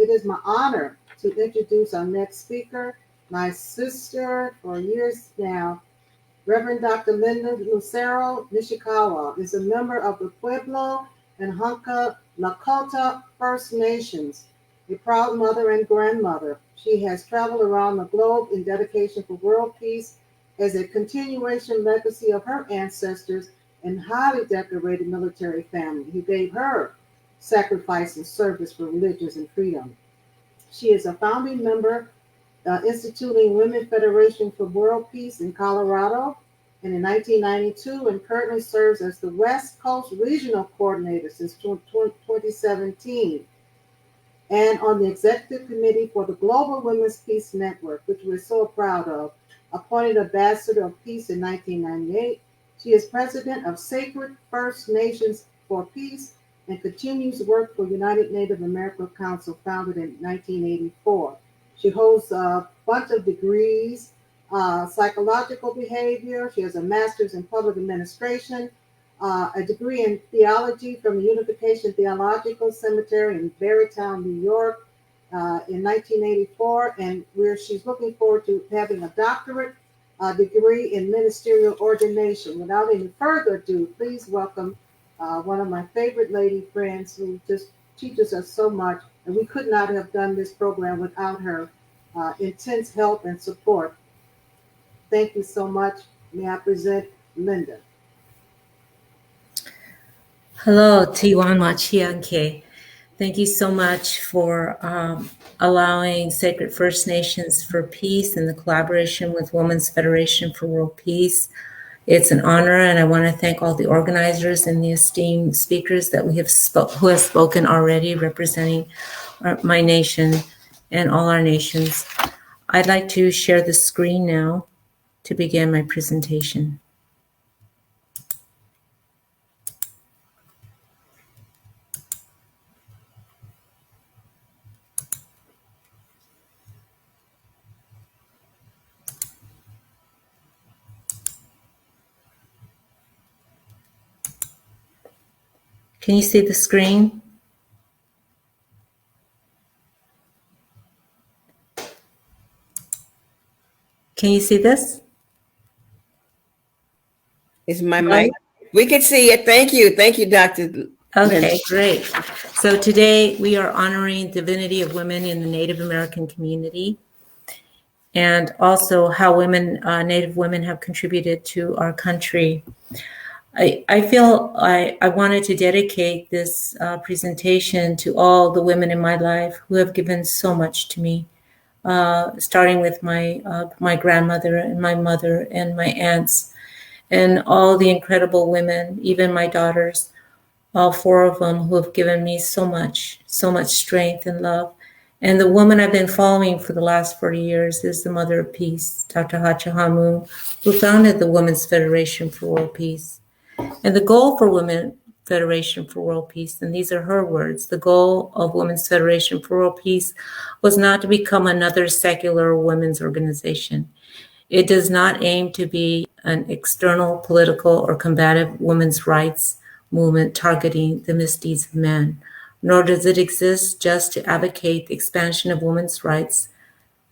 it is my honor to introduce our next speaker, my sister for years now. Reverend Dr. Linda Lucero Nishikawa is a member of the Pueblo and Hunka Lakota First Nations, a proud mother and grandmother. She has traveled around the globe in dedication for world peace as a continuation legacy of her ancestors and highly decorated military family who gave her sacrifice and service for religions and freedom. She is a founding member instituting Women Federation for World Peace in Colorado and in 1992 and currently serves as the West Coast Regional Coordinator since 2017 and on the Executive Committee for the Global Women's Peace Network, which we're so proud of. Appointed Ambassador of Peace in 1998, she is President of Sacred First Nations for Peace and continues work for United Native American Council, founded in 1984. She holds a bunch of degrees, psychological behavior. She has a master's in public administration, a degree in theology from the Unification Theological Seminary in Barrytown, New York, in 1984, and where she's looking forward to having a doctorate degree in ministerial ordination. Without any further ado, please welcome one of my favorite lady friends who just teaches us so much, and we could not have done this program without her intense help and support. Thank you so much. May I present Linda. Hello, Tiwan Machianke. Thank you so much for allowing Sacred First Nations for Peace and the collaboration with Women's Federation for World Peace. It's an honor, and I want to thank all the organizers and the esteemed speakers that who have spoken already, representing my nation and all our nations. I'd like to share the screen now to begin my presentation. Can you see the screen? Can you see this? Is my mic? We can see it. Thank you. Thank you, Dr. Okay, great. So today we are honoring Divinity of women in the Native American community, and also how Native women have contributed to our country. I feel I wanted to dedicate this presentation to all the women in my life who have given so much to me, starting with my grandmother and my mother and my aunts and all the incredible women, even my daughters, all four of them who have given me so much strength and love. And the woman I've been following for the last 40 years is the Mother of Peace, Dr. Hachahamu, who founded the Women's Federation for World Peace. And the goal for Women's Federation for World Peace, and these are her words, the goal of Women's Federation for World Peace was not to become another secular women's organization. It does not aim to be an external political or combative women's rights movement targeting the misdeeds of men, nor does it exist just to advocate the expansion of women's rights,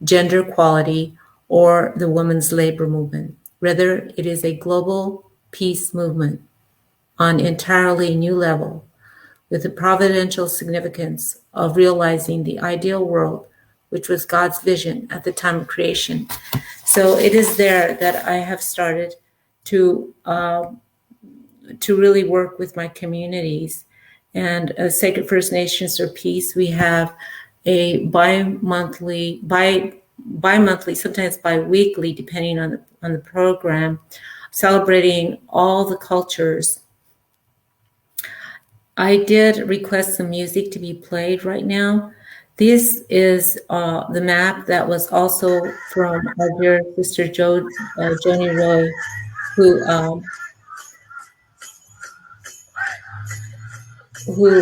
gender equality, or the women's labor movement. Rather, it is a global peace movement on an entirely new level, with the providential significance of realizing the ideal world, which was God's vision at the time of creation. So it is there that I have started to really work with my communities. And as Sacred First Nations for Peace, we have a bi-monthly, sometimes bi-weekly, depending on the program, celebrating all the cultures. I did request some music to be played right now. This is the map that was also from our dear sister Joni Roy, who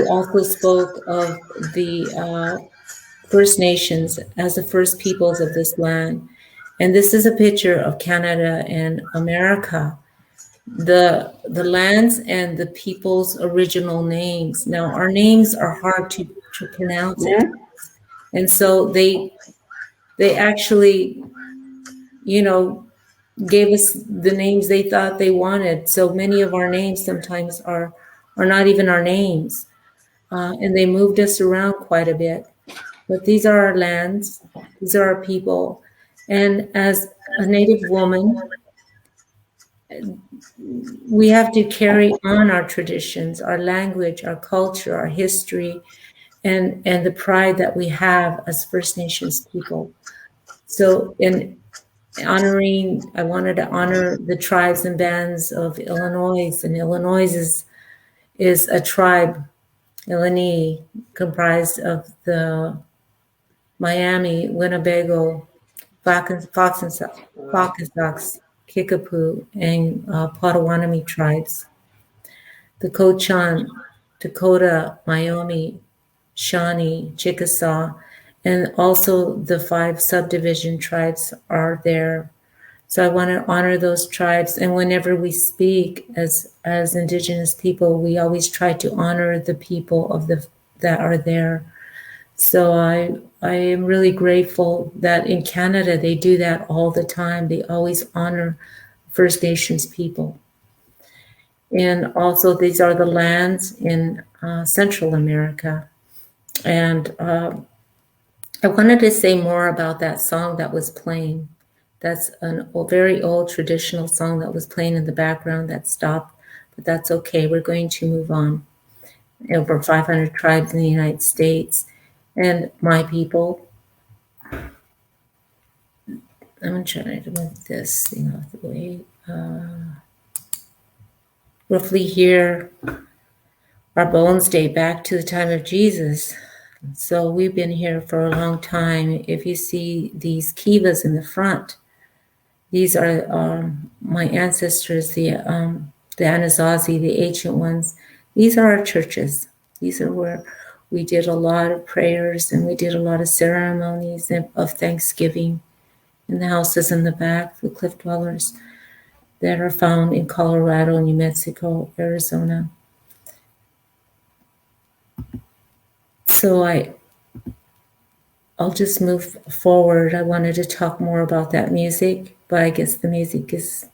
also spoke of the First Nations as the first peoples of this land. And this is a picture of Canada and America, the lands and the people's original names. Now, our names are hard to pronounce. And so they actually, gave us the names they thought they wanted. So many of our names sometimes are not even our names. And they moved us around quite a bit. But these are our lands, these are our people. And as a Native woman, we have to carry on our traditions, our language, our culture, our history, and the pride that we have as First Nations people. So in honoring, I wanted to honor the tribes and bands of Illinois, and Illinois is a tribe, Illini, comprised of the Miami, Winnebago, Fockensax, Kickapoo, and Potawatomi tribes. The Cochin, Dakota, Wyoming, Shawnee, Chickasaw, and also the 5 subdivision tribes are there. So I want to honor those tribes. And whenever we speak as Indigenous people, we always try to honor the people that are there. So I am really grateful that in Canada they do that all the time. They always honor First Nations people. And also these are the lands in Central America. And I wanted to say more about that song that was playing. That's a very old traditional song that was playing in the background that stopped, but that's okay. We're going to move on. Over 500 tribes in the United States. And my people, I'm trying to move this thing off the way. Roughly here, our bones date back to the time of Jesus. So we've been here for a long time. If you see these kivas in the front, these are my ancestors, the Anasazi, the ancient ones. These are our churches. These are where we did a lot of prayers and we did a lot of ceremonies of Thanksgiving in the houses in the back, the cliff dwellers that are found in Colorado, New Mexico, Arizona. So I'll just move forward. I wanted to talk more about that music, but I guess the music is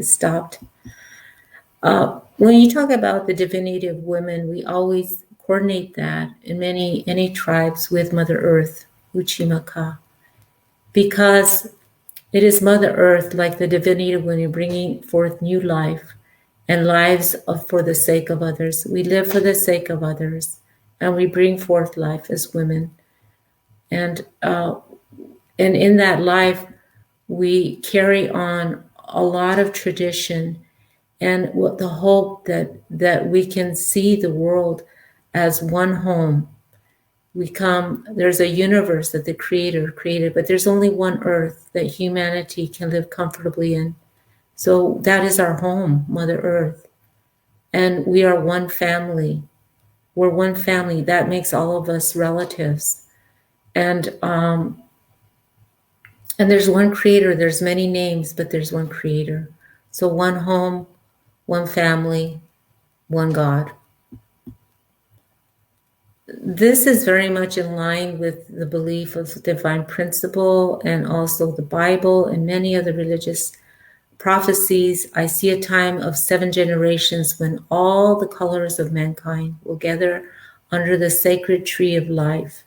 stopped. When you talk about the divinity of women, we always coordinate that in any tribes with Mother Earth, Uchimaka, because it is Mother Earth, like the divinity of women, bringing forth new life and lives for the sake of others. We live for the sake of others, and we bring forth life as women. And in that life, we carry on a lot of tradition and what the hope that we can see the world as one home. There's a universe that the Creator created, but there's only one earth that humanity can live comfortably in. So that is our home, Mother Earth. And we are one family. We're one family. That makes all of us relatives. And there's one Creator. There's many names, but there's one Creator. So one home, one family, one God. This is very much in line with the belief of divine principle and also the Bible and many other religious prophecies. I see a time of 7 generations when all the colors of mankind will gather under the sacred tree of life,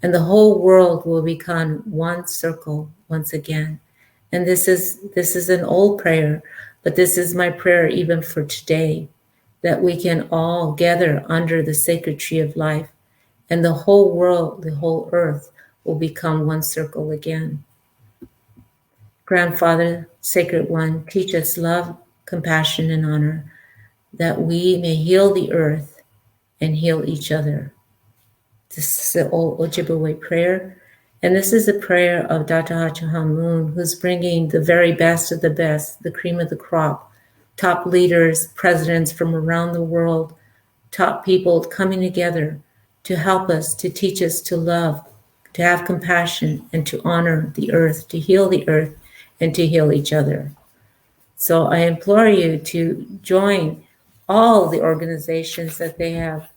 and the whole world will become one circle once again. And this is an old prayer, but this is my prayer even for today, that we can all gather under the sacred tree of life, and the whole world, the whole earth will become one circle again. Grandfather, Sacred One, teach us love, compassion, and honor, that we may heal the earth and heal each other. This is the old Ojibwe prayer. And this is a prayer of Dr. Hachahamun, who's bringing the very best of the best, the cream of the crop, top leaders, presidents from around the world, top people coming together to help us, to teach us to love, to have compassion, and to honor the earth, to heal the earth, and to heal each other. So I implore you to join all the organizations that they have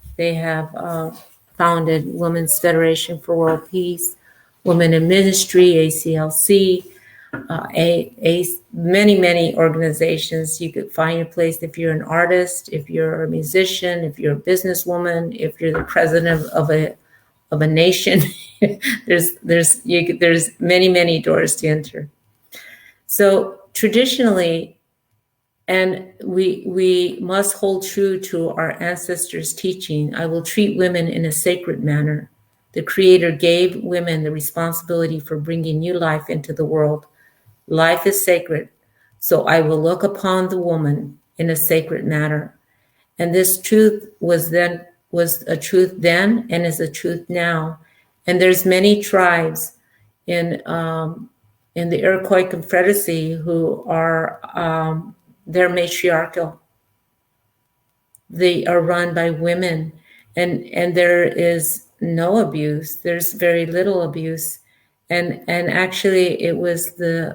founded Women's Federation for World Peace, Women in Ministry, ACLC, many organizations. You could find your place if you're an artist, if you're a musician, if you're a businesswoman, if you're the president of a nation. there's many doors to enter. So traditionally, and we must hold true to our ancestors' teaching, I will treat women in a sacred manner. The Creator gave women the responsibility for bringing new life into the world. Life is sacred, so I will look upon the woman in a sacred manner. And this truth was a truth then and is a truth now. And there's many tribes in the Iroquois Confederacy who are they're matriarchal. They are run by women, and there is no abuse. There's very little abuse, and actually, it was the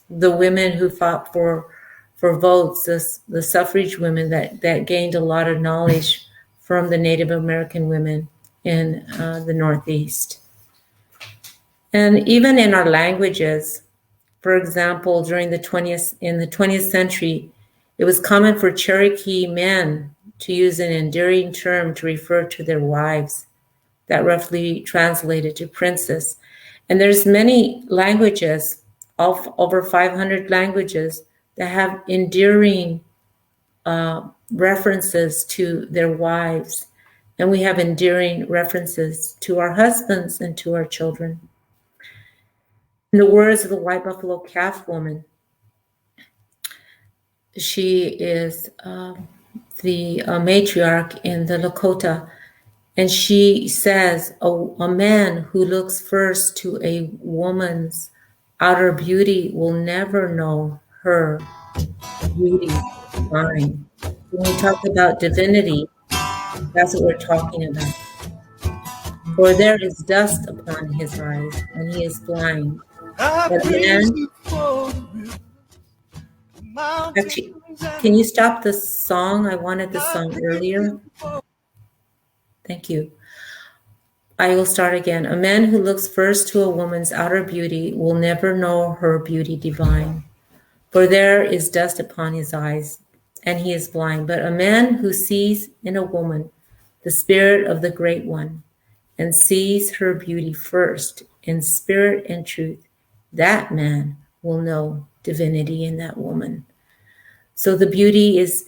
women who fought for votes, the suffrage women that gained a lot of knowledge from the Native American women in the Northeast. And even in our languages, for example, in the 20th century, it was common for Cherokee men to use an endearing term to refer to their wives, that roughly translated to princess. And there's many languages, over 500 languages, that have endearing references to their wives. And we have endearing references to our husbands and to our children. In the words of the White Buffalo Calf woman, she is the matriarch in the Lakota, and she says, a man who looks first to a woman's outer beauty will never know her beauty divine. When we talk about divinity, that's what we're talking about. For there is dust upon his eyes, and he is blind. But man, actually, can you stop the song? I wanted the song earlier. Thank you. I will start again. A man who looks first to a woman's outer beauty will never know her beauty divine. For there is dust upon his eyes, and he is blind. But a man who sees in a woman the spirit of the Great One, and sees her beauty first in spirit and truth, that man will know divinity in that woman. So the beauty is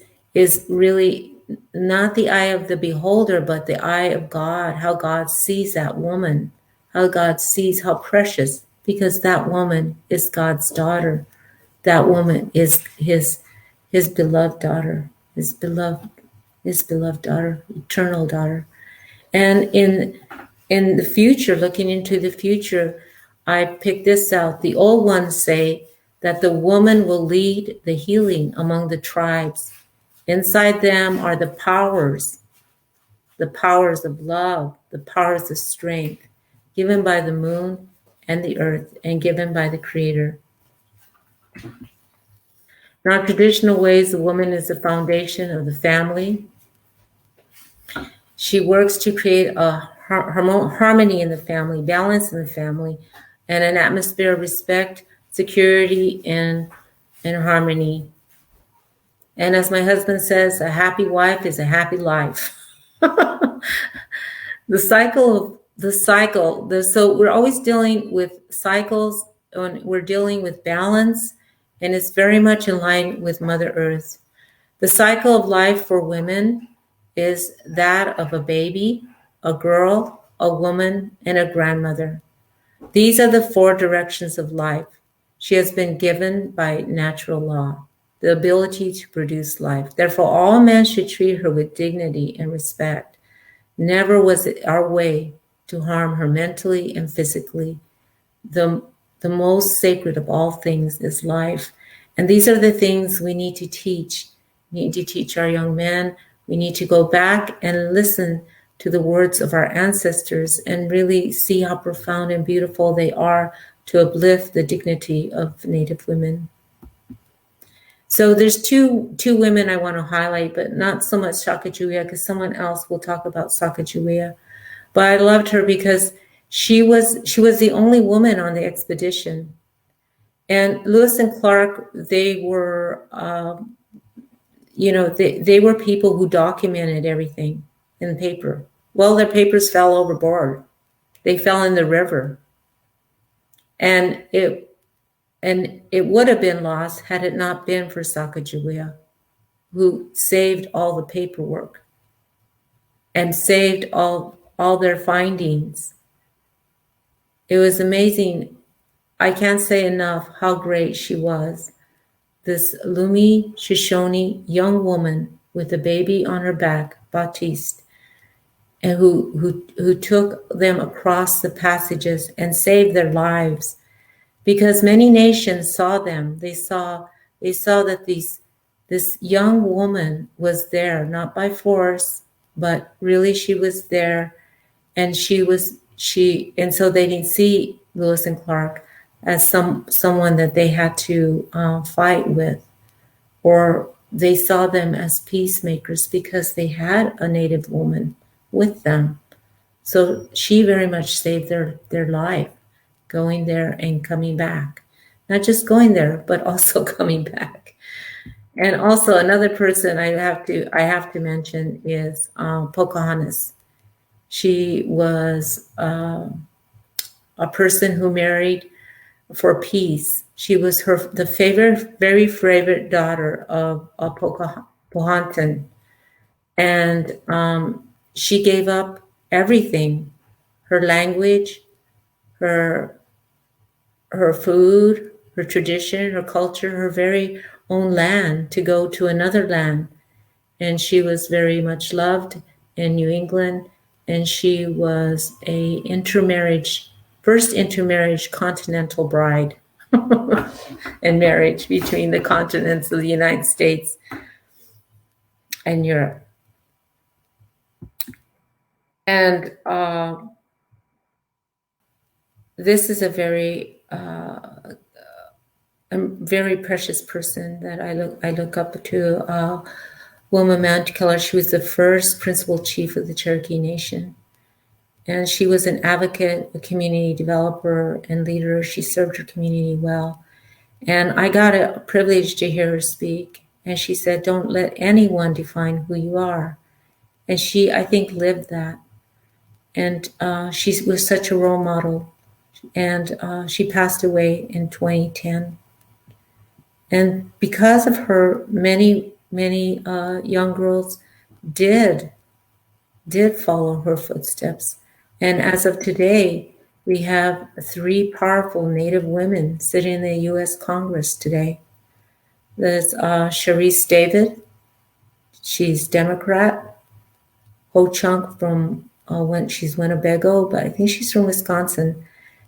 really not the eye of the beholder, but the eye of God, how God sees that woman, how God sees how precious, because that woman is God's daughter. That woman is his beloved daughter, his beloved daughter, eternal daughter. And in the future, looking into the future, I picked this out. The old ones say that the woman will lead the healing among the tribes. Inside them are the powers of love, the powers of strength, given by the moon and the earth, and given by the Creator. In our traditional ways, the woman is the foundation of the family. She works to create a harmony in the family, balance in the family, and an atmosphere of respect, security, and harmony. And as my husband says, a happy wife is a happy life. So we're always dealing with cycles, and we're dealing with balance, and it's very much in line with Mother Earth. The cycle of life for women is that of a baby, a girl, a woman, and a grandmother. These are the 4 directions of life. She has been given by natural law, the ability to produce life. Therefore, all men should treat her with dignity and respect. Never was it our way to harm her mentally and physically. The most sacred of all things is life. And these are the things we need to teach. We need to teach our young men. We need to go back and listen to the words of our ancestors and really see how profound and beautiful they are to uplift the dignity of Native women. So there's two women I want to highlight, but not so much Sacagawea, because someone else will talk about Sacagawea. But I loved her because she was the only woman on the expedition. And Lewis and Clark, they were, they were people who documented everything in paper. Well, their papers fell overboard. They fell in the river. And it would have been lost had it not been for Sacagawea, who saved all the paperwork and saved all their findings. It was amazing. I can't say enough how great she was. This Lumi Shoshone young woman with a baby on her back, Baptiste, and who took them across the passages and saved their lives, because many nations saw them. They saw that this young woman was there, not by force, but really she was there, and and so they didn't see Lewis and Clark as someone that they had to fight with, or they saw them as peacemakers because they had a Native woman with them. So she very much saved their life, going there and coming back. Not just going there, but also coming back. And also another person I have to mention is Pocahontas. She was a person who married for peace. She was the very favorite daughter of Powhatan, and she gave up everything: her language, her food, her tradition, her culture, her very own land, to go to another land. And she was very much loved in New England, and she was first intermarriage continental bride and marriage between the continents of the United States and Europe. And this is a very precious person that I look up to, Wilma Mantkiller. She was the first principal chief of the Cherokee Nation. And she was an advocate, a community developer, and leader. She served her community well. And I got a privilege to hear her speak. And she said, "Don't let anyone define who you are." And she, I think, lived that. And she was such a role model. And she passed away in 2010. And because of her, many young girls did follow her footsteps. And as of today, we have 3 powerful Native women sitting in the U.S. Congress today. There's Sharice David. She's Democrat. Ho Chunk from she's Winnebago, but I think she's from Wisconsin.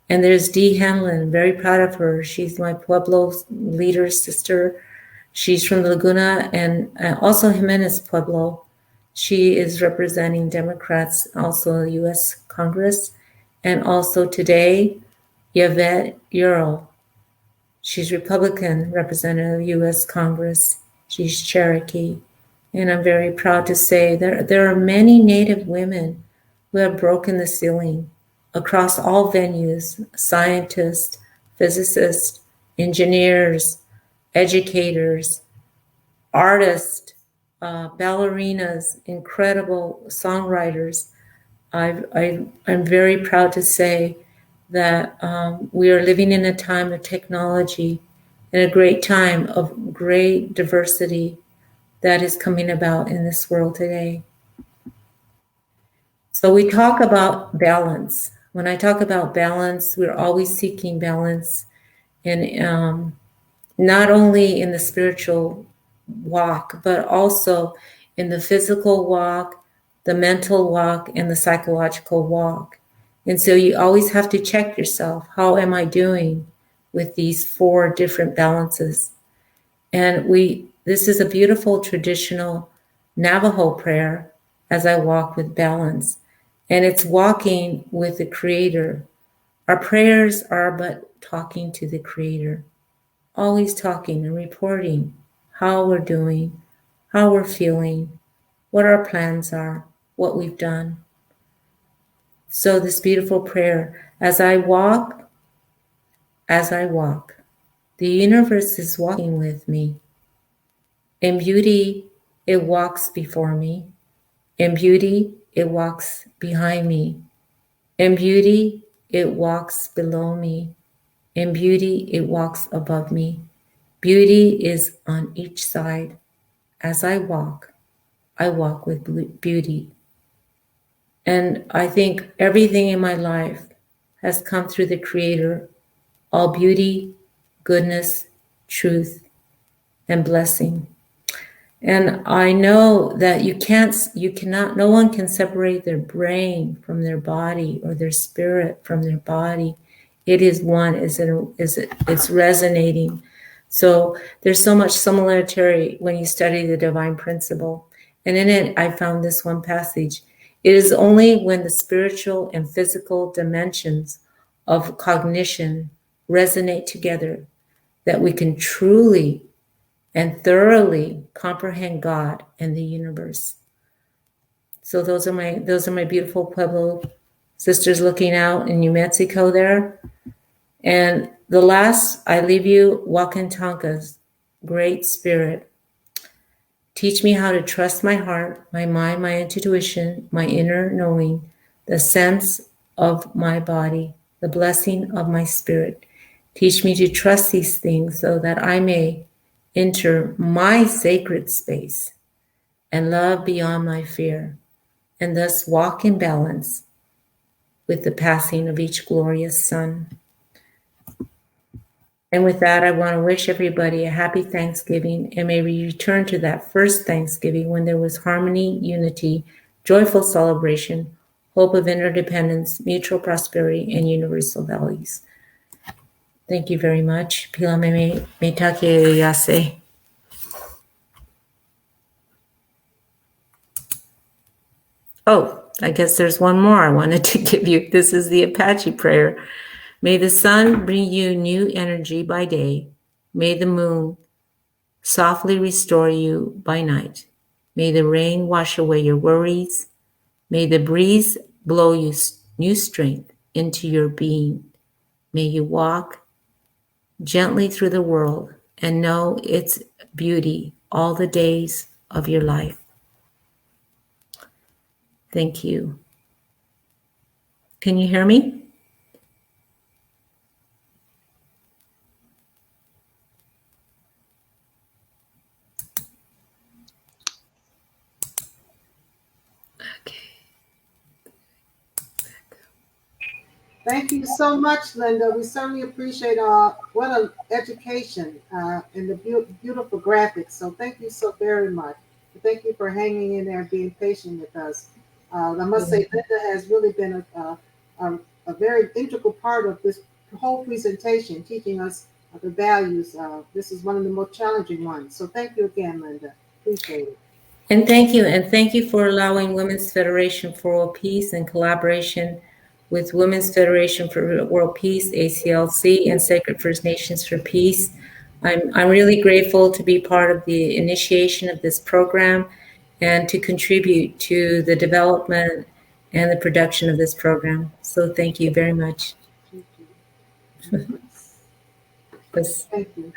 And there's Dee Hanlon, very proud of her. She's my Pueblo leader's sister. She's from Laguna, and also Jimenez Pueblo. She is representing Democrats, also in the U.S. Congress. And also today, Yvette Earle. She's Republican representative of U.S. Congress. She's Cherokee. And I'm very proud to say there are many Native women who have broken the ceiling across all venues: scientists, physicists, engineers, educators, artists, ballerinas, incredible songwriters. I'm very proud to say that we are living in a time of technology and a great time of great diversity that is coming about in this world today. So we talk about balance. When I talk about balance, we're always seeking balance, and not only in the spiritual walk, but also in the physical walk, the mental walk, and the psychological walk. And so you always have to check yourself. How am I doing with these 4 different balances? And this is a beautiful traditional Navajo prayer as I walk with balance. And it's walking with the Creator. Our prayers are but talking to the Creator, always talking and reporting how we're doing, how we're feeling, what our plans are, what we've done. So this beautiful prayer, as I walk, the universe is walking with me. In beauty, it walks before me. In beauty, it walks behind me. In beauty, it walks below me. In beauty, it walks above me. Beauty is on each side. As I walk with beauty. And I think everything in my life has come through the Creator, all beauty, goodness, truth, and blessing. And I know that no one can separate their brain from their body or their spirit from their body. It is one, it's resonating. So there's so much similarity when you study the divine principle. And in it, I found this one passage. It is only when the spiritual and physical dimensions of cognition resonate together that we can truly and thoroughly comprehend God and the universe. So those are my beautiful Pueblo sisters looking out in New Mexico there. And the last, I leave you, Wakantanka's Great Spirit. Teach me how to trust my heart, my mind, my intuition, my inner knowing, the sense of my body, the blessing of my spirit. Teach me to trust these things so that I may enter my sacred space and love beyond my fear, and thus walk in balance with the passing of each glorious sun. And with that, I want to wish everybody a happy Thanksgiving, and may we return to that first Thanksgiving when there was harmony, unity, joyful celebration, hope of interdependence, mutual prosperity, and universal values. Thank you very much. Pila me take yase. Oh, I guess there's one more I wanted to give you. This is the Apache prayer. May the sun bring you new energy by day. May the moon softly restore you by night. May the rain wash away your worries. May the breeze blow you new strength into your being. May you walk gently through the world and know its beauty all the days of your life. Thank you. Can you hear me? Okay. Thank you so much, Linda. We certainly appreciate what an education and the beautiful graphics. So thank you so very much. Thank you for hanging in there and being patient with us. I must say, Linda has really been a very integral part of this whole presentation, teaching us the values. This is one of the most challenging ones. So thank you again, Linda. Appreciate it. And thank you for allowing Women's Federation for World Peace in collaboration with Women's Federation for World Peace, ACLC, and Sacred First Nations for Peace. I'm really grateful to be part of the initiation of this program and to contribute to the development and the production of this program. So thank you very much. Thank you. Yes. Thank you.